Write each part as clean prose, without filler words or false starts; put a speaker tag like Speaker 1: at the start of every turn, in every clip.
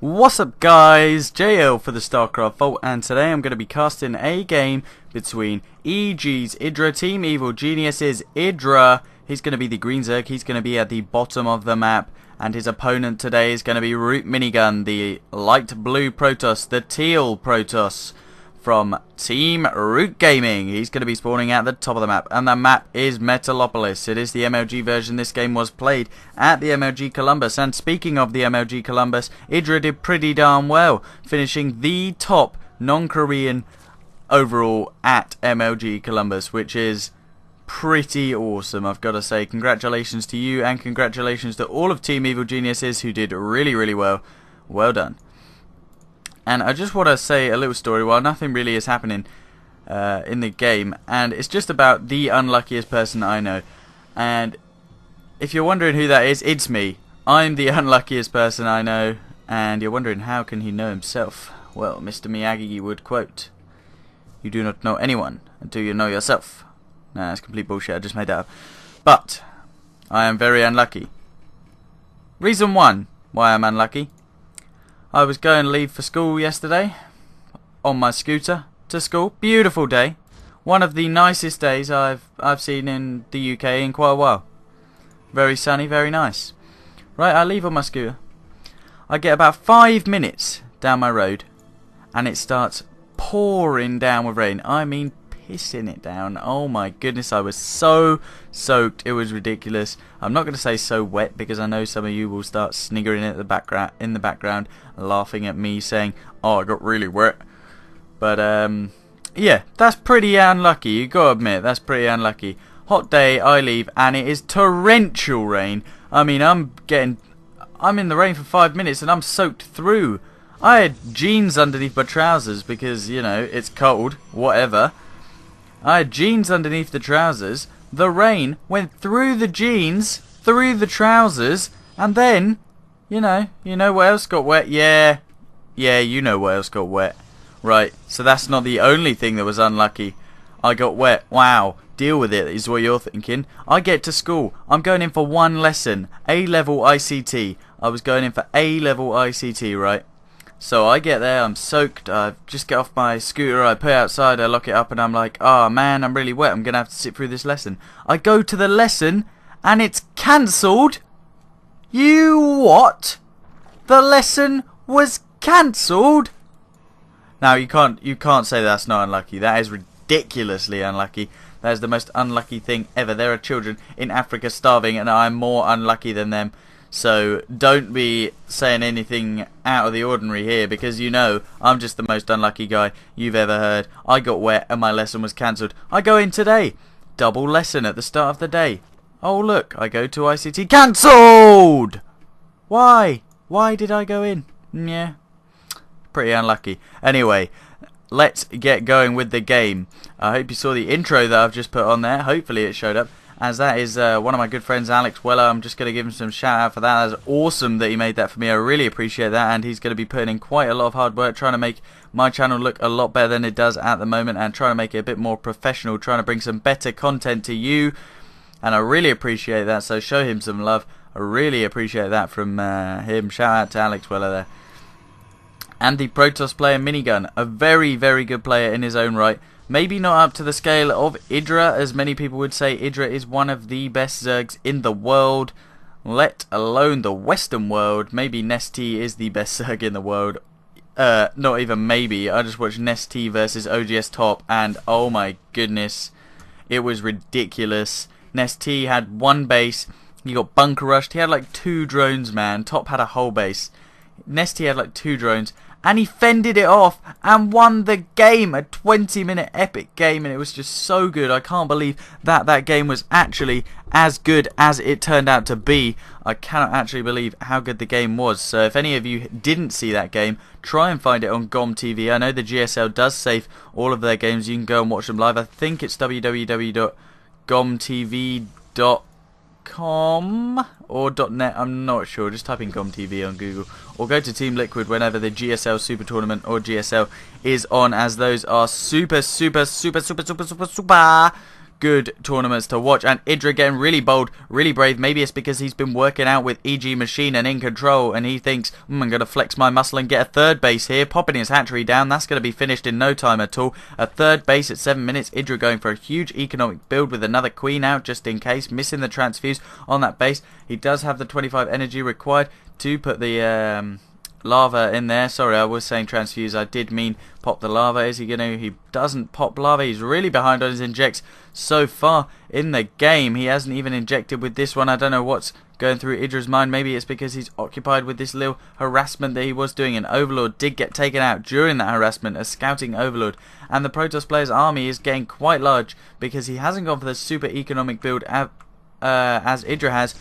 Speaker 1: What's up guys, JL for the StarCraft Vault, and today I'm going to be casting a game between EG's IdrA, Team Evil Genius's IdrA. He's going to be the green Zerg, he's going to be at the bottom of the map, and his opponent today is going to be Root Minigun, the light blue Protoss, the teal Protoss from Team Root Gaming. He's going to be spawning at the top of the map, and the map is Metalopolis. It is the MLG version. This game was played at the MLG Columbus, and speaking of the MLG Columbus, IdrA did pretty darn well, finishing the top non-Korean overall at MLG Columbus, which is pretty awesome, I've got to say. Congratulations to you, and congratulations to all of Team Evil Geniuses who did really well. Well done. And I just want to say a little story while nothing really is happening in the game, and it's just about the unluckiest person I know. And if you're wondering who that is, it's me. I'm the unluckiest person I know, and you're wondering how can he know himself? Well, Mr. Miyagi would quote, "You do not know anyone until you know yourself." Nah, that's complete bullshit, I just made that up. But I am very unlucky. Reason one why I'm unlucky: I was going to leave for school yesterday on my scooter to school. Beautiful day. One of the nicest days I've seen in the UK in quite a while. Very sunny, very nice. Right, I leave on my scooter. I get about 5 minutes down my road and it starts pouring down with rain. I mean pissing it down. Oh my goodness, I was so soaked, it was ridiculous. I'm not going to say so wet because I know some of you will start sniggering at the background, laughing at me saying, "Oh, I got really wet." But yeah, that's pretty unlucky. You got to admit, that's pretty unlucky. Hot day, I leave, and it is torrential rain. I mean, I'm in the rain for 5 minutes and I'm soaked through. I had jeans underneath my trousers because, you know, it's cold, whatever. I had jeans underneath the trousers. The rain went through the jeans, through the trousers, and then, you know what else got wet? Yeah, you know what else got wet. Right, so that's not the only thing that was unlucky. I got wet. Wow, deal with it is what you're thinking. I get to school. I'm going in for one lesson, A-level ICT. I was going in for A-level ICT, right? So I get there, I'm soaked, I just get off my scooter, I put it outside, I lock it up, and I'm like, oh man, I'm really wet, I'm going to have to sit through this lesson. I go to the lesson, and it's cancelled. You what? The lesson was cancelled? Now you can't say that's not unlucky. That is ridiculously unlucky. That is the most unlucky thing ever. There are children in Africa starving, and I'm more unlucky than them. So don't be saying anything out of the ordinary here, because you know I'm just the most unlucky guy you've ever heard. I got wet and my lesson was cancelled. I go in today, double lesson at the start of the day. Oh look, I go to ICT, cancelled! Why? Why did I go in? Yeah, pretty unlucky. Anyway, let's get going with the game. I hope you saw the intro that I've just put on there. Hopefully it showed up, as that is one of my good friends, Alex Weller. I'm just going to give him some shout out for that. That's awesome that he made that for me. I really appreciate that, and he's going to be putting in quite a lot of hard work trying to make my channel look a lot better than it does at the moment, and trying to make it a bit more professional, trying to bring some better content to you, and I really appreciate that. So show him some love. I really appreciate that from him. Shout out to Alex Weller there. And the Protoss player Minigun, a very good player in his own right. Maybe not up to the scale of IdrA, as many people would say. IdrA is one of the best Zergs in the world, let alone the Western world. Maybe Nest-T is the best Zerg in the world. Not even maybe. I just watched Nest-T versus OGS Top, and oh my goodness, it was ridiculous. Nest-T had one base, he got bunker rushed. He had like 2 drones, man. Top had a whole base. Nest-T had like 2 drones, and he fended it off and won the game. A 20-minute epic game, and it was just so good. I can't believe that that game was actually as good as it turned out to be. I cannot actually believe how good the game was. So if any of you didn't see that game, try and find it on GOM TV. I know the GSL does save all of their games. You can go and watch them live. I think it's www.gomtv.com or .net, I'm not sure. Just type in GOM TV on Google, or go to Team Liquid whenever the GSL Super Tournament or GSL is on, as those are super good tournaments to watch. And IdrA getting really bold, really brave. Maybe it's because he's been working out with EG Machine and in control, and he thinks, I'm going to flex my muscle and get a third base here, popping his hatchery down. That's going to be finished in no time at all. A third base at 7 minutes. IdrA going for a huge economic build with another queen out just in case, missing the transfuse on that base. He does have the 25 energy required to put the lava in there. Sorry, I was saying transfuse, I did mean pop the lava. Is he gonna? He doesn't pop lava. He's really behind on his injects so far in the game. He hasn't even injected with this one. I don't know what's going through IdrA's mind. Maybe it's because he's occupied with this little harassment that he was doing. An Overlord did get taken out during that harassment, a scouting Overlord, and the Protoss player's army is getting quite large because he hasn't gone for the super economic build as IdrA has.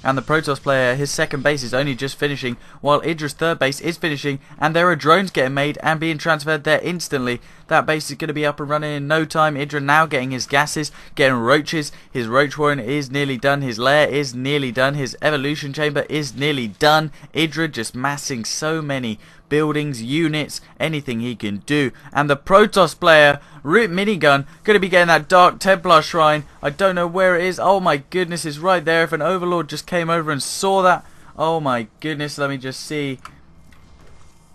Speaker 1: And the Protoss player, his second base is only just finishing, while IdrA's third base is finishing, and there are drones getting made and being transferred there instantly. That base is going to be up and running in no time. IdrA now getting his gases, getting roaches. His roach warren is nearly done. His lair is nearly done. His evolution chamber is nearly done. IdrA just massing so many buildings, units, anything he can do. And the Protoss player, Root Minigun, going to be getting that Dark Templar shrine. I don't know where it is. Oh my goodness, it's right there. If an Overlord just came over and saw that. Oh my goodness, let me just see.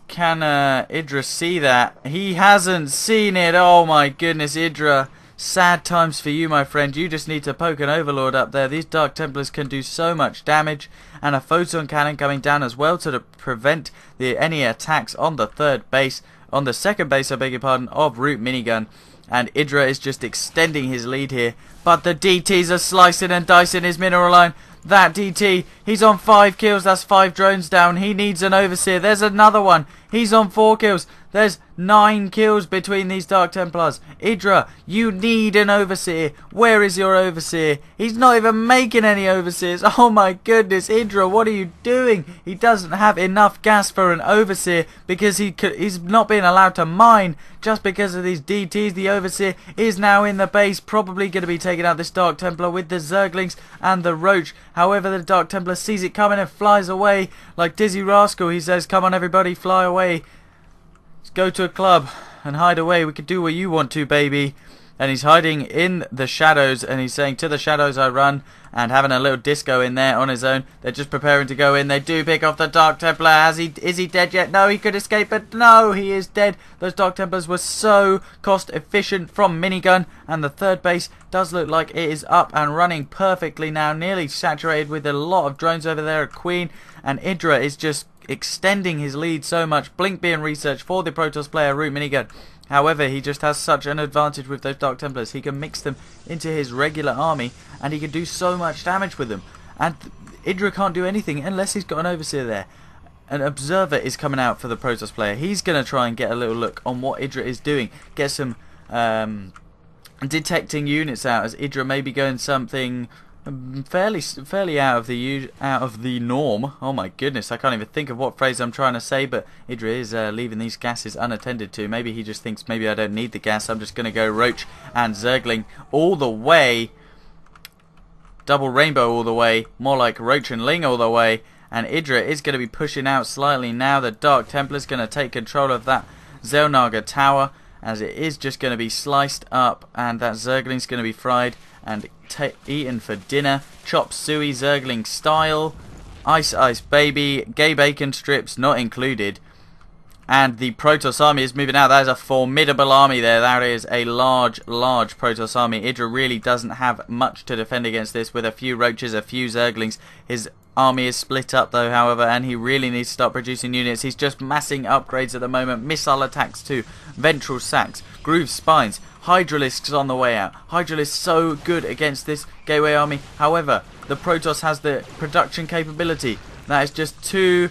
Speaker 1: Can IdrA see that? He hasn't seen it. Oh my goodness, IdrA. Sad times for you, my friend. You just need to poke an Overlord up there. These Dark Templars can do so much damage. And a photon cannon coming down as well to prevent any attacks on the third base. On the second base, I beg your pardon, of Root Minigun. And IdrA is just extending his lead here. But the DTs are slicing and dicing his mineral line. That DT, he's on 5 kills. That's 5 drones down. He needs an Overseer. There's another one. He's on 4 kills. There's 9 kills between these Dark Templars. IdrA, you need an Overseer. Where is your Overseer? He's not even making any Overseers. Oh my goodness, IdrA, what are you doing? He doesn't have enough gas for an Overseer because he's not being allowed to mine just because of these DTs. The Overseer is now in the base, probably going to be taking out this Dark Templar with the Zerglings and the Roach. However, the Dark Templar sees it coming and flies away like Dizzy Rascal. He says, come on everybody, fly away. Let's go to a club and hide away. We can do what you want to, baby. And he's hiding in the shadows, and he's saying, to the shadows I run, and having a little disco in there on his own. They're just preparing to go in. They do pick off the Dark Templar. Is he dead yet? No, he could escape, but no, he is dead. Those Dark Templars were so cost efficient from Minigun, and the third base does look like it is up and running perfectly now, nearly saturated with a lot of drones over there at Queen, and IdrA is just extending his lead so much. Blink being researched for the Protoss player Root Minigun. However, he just has such an advantage with those Dark Templars. He can mix them into his regular army, and he can do so much damage with them. And IdrA can't do anything unless he's got an Overseer there. An Observer is coming out for the Protoss player. He's going to try and get a little look on what IdrA is doing. Get some detecting units out, as IdrA may be going something fairly out of the norm. Oh my goodness, I can't even think of what phrase I'm trying to say, but IdrA is leaving these gases unattended to. Maybe he just thinks, maybe I don't need the gas, I'm just going to go Roach and Zergling all the way. Double Rainbow all the way, more like Roach and Ling all the way. And IdrA is going to be pushing out slightly now. The Dark Templar's going to take control of that Zelnaga tower, as it is just going to be sliced up, and that Zergling's going to be fried and eaten for dinner. Chop suey Zergling style. Ice ice baby. Gay bacon strips not included. And the Protoss army is moving out. That is a formidable army there. That is a large Protoss army. IdrA really doesn't have much to defend against this, with a few Roaches, a few Zerglings. His army is split up though, however, and he really needs to start producing units. He's just massing upgrades at the moment. Missile attacks too. Ventral sacks. Groove spines. Hydralisks on the way out. Hydralisk so good against this Gateway army. However, the Protoss has the production capability. That is just too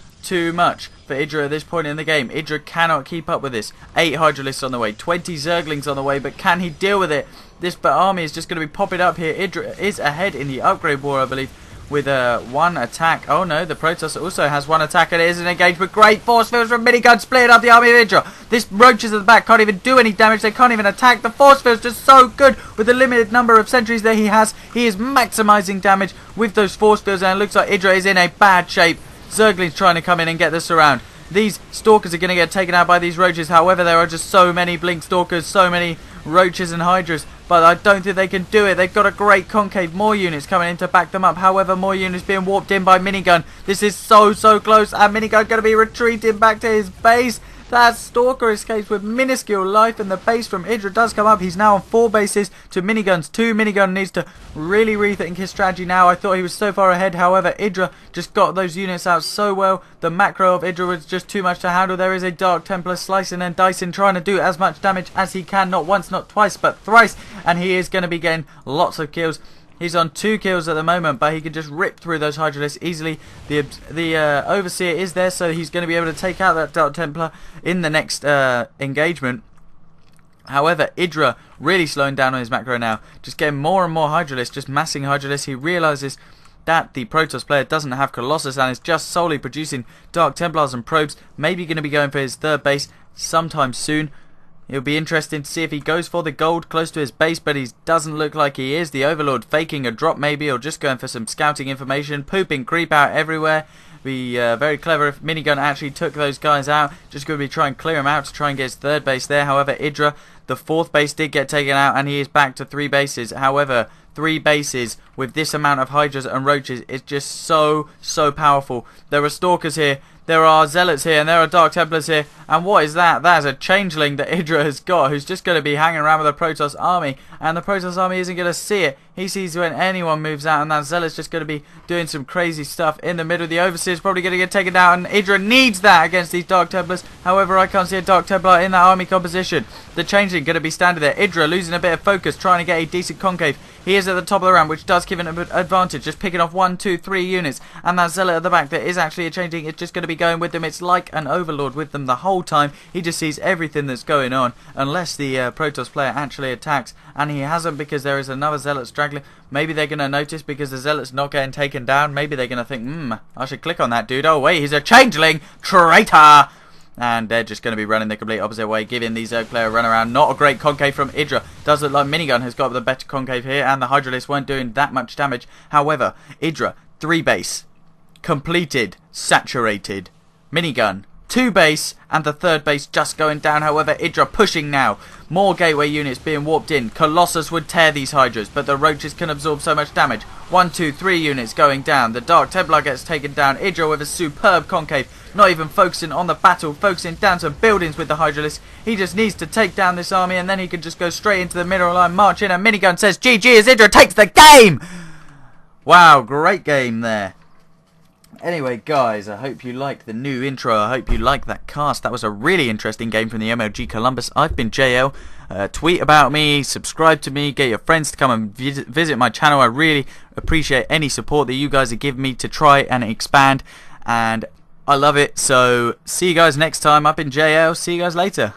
Speaker 1: much for IdrA at this point in the game. IdrA cannot keep up with this. 8 Hydralisks on the way. 20 Zerglings on the way. But can he deal with it? This army is just going to be popping up here. IdrA is ahead in the upgrade war, I believe, with 1 attack. Oh no, the Protoss also has 1 attack, and it is an engagement. Great force fields from Minigun, splitting up the army of IdrA. This Roaches at the back can't even do any damage. They can't even attack. The force field's just so good with the limited number of sentries that he has. He is maximizing damage with those force fields, and it looks like IdrA is in a bad shape. Zergling's trying to come in and get the surround. These stalkers are going to get taken out by these roaches. However, there are just so many blink stalkers, so many roaches and hydras, but I don't think they can do it. They've got a great concave, more units coming in to back them up. However, more units being warped in by Minigun. This is so close, and Minigun going to be retreating back to his base. That stalker escapes with minuscule life, and the base from IdrA does come up. He's now on 4 bases to Minigun's 2. Minigun needs to really rethink his strategy now. I thought he was so far ahead. However, IdrA just got those units out so well. The macro of IdrA was just too much to handle. There is a Dark Templar slicing and dicing, trying to do as much damage as he can. Not once, not twice, but thrice. And he is going to be getting lots of kills. He's on 2 kills at the moment, but he can just rip through those Hydralisks easily. The Overseer is there, so he's going to be able to take out that Dark Templar in the next engagement. However, IdrA really slowing down on his macro now. Just getting more and more Hydralisks, just massing Hydralisks. He realises that the Protoss player doesn't have Colossus and is just solely producing Dark Templars and Probes. Maybe going to be going for his 3rd base sometime soon. It'll be interesting to see if he goes for the gold close to his base, but he doesn't look like he is. The Overlord faking a drop maybe, or just going for some scouting information. Pooping creep out everywhere. Be very clever if Minigun actually took those guys out. Just going to be trying to clear him out to try and get his 3rd base there. However, IdrA, the 4th base did get taken out, and he is back to 3 bases. However, 3 bases with this amount of Hydras and Roaches is just so powerful. There are Stalkers here, there are Zealots here, and there are Dark Templars here. And what is that? That is a Changeling that IdrA has got, who's just going to be hanging around with the Protoss army. And the Protoss army isn't going to see it. He sees when anyone moves out, and that Zealot's just going to be doing some crazy stuff in the middle. The Overseer's probably going to get taken down, and IdrA needs that against these Dark Templars. However, I can't see a Dark Templar in that army composition. The Changeling going to be standing there. IdrA losing a bit of focus, trying to get a decent concave. He is at the top of the round, which does give him an advantage. Just picking off 1, 2, 3 units. And that Zealot at the back that is actually a Changeling. It's just going to be going with them. It's like an Overlord with them the whole time. He just sees everything that's going on. Unless the Protoss player actually attacks. And he hasn't, because there is another Zealot straggling. Maybe they're going to notice because the Zealot's not getting taken down. Maybe they're going to think, I should click on that dude. Oh wait, he's a Changeling! Traitor! And they're just going to be running the complete opposite way, giving the Zerg player a run around. Not a great concave from IdrA. Does look like Minigun has got the better concave here, and the Hydralisks weren't doing that much damage. However, IdrA, 3 base, completed, saturated. Minigun, 2 base, and the 3rd base just going down. However, IdrA pushing now. More gateway units being warped in. Colossus would tear these Hydras, but the Roaches can absorb so much damage. 1, 2, 3 units going down. The Dark Templar gets taken down. IdrA with a superb concave. Not even focusing on the battle, focusing down to buildings with the Hydralisks. He just needs to take down this army, and then he can just go straight into the middle line, march in, and Minigun says GG as IdrA takes the game! Wow, great game there. Anyway, guys, I hope you liked the new intro. I hope you liked that cast. That was a really interesting game from the MLG Columbus. I've been JL. Tweet about me, subscribe to me, get your friends to come and visit my channel. I really appreciate any support that you guys have given me to try and expand. And I love it. So, see you guys next time. I've been JL. See you guys later.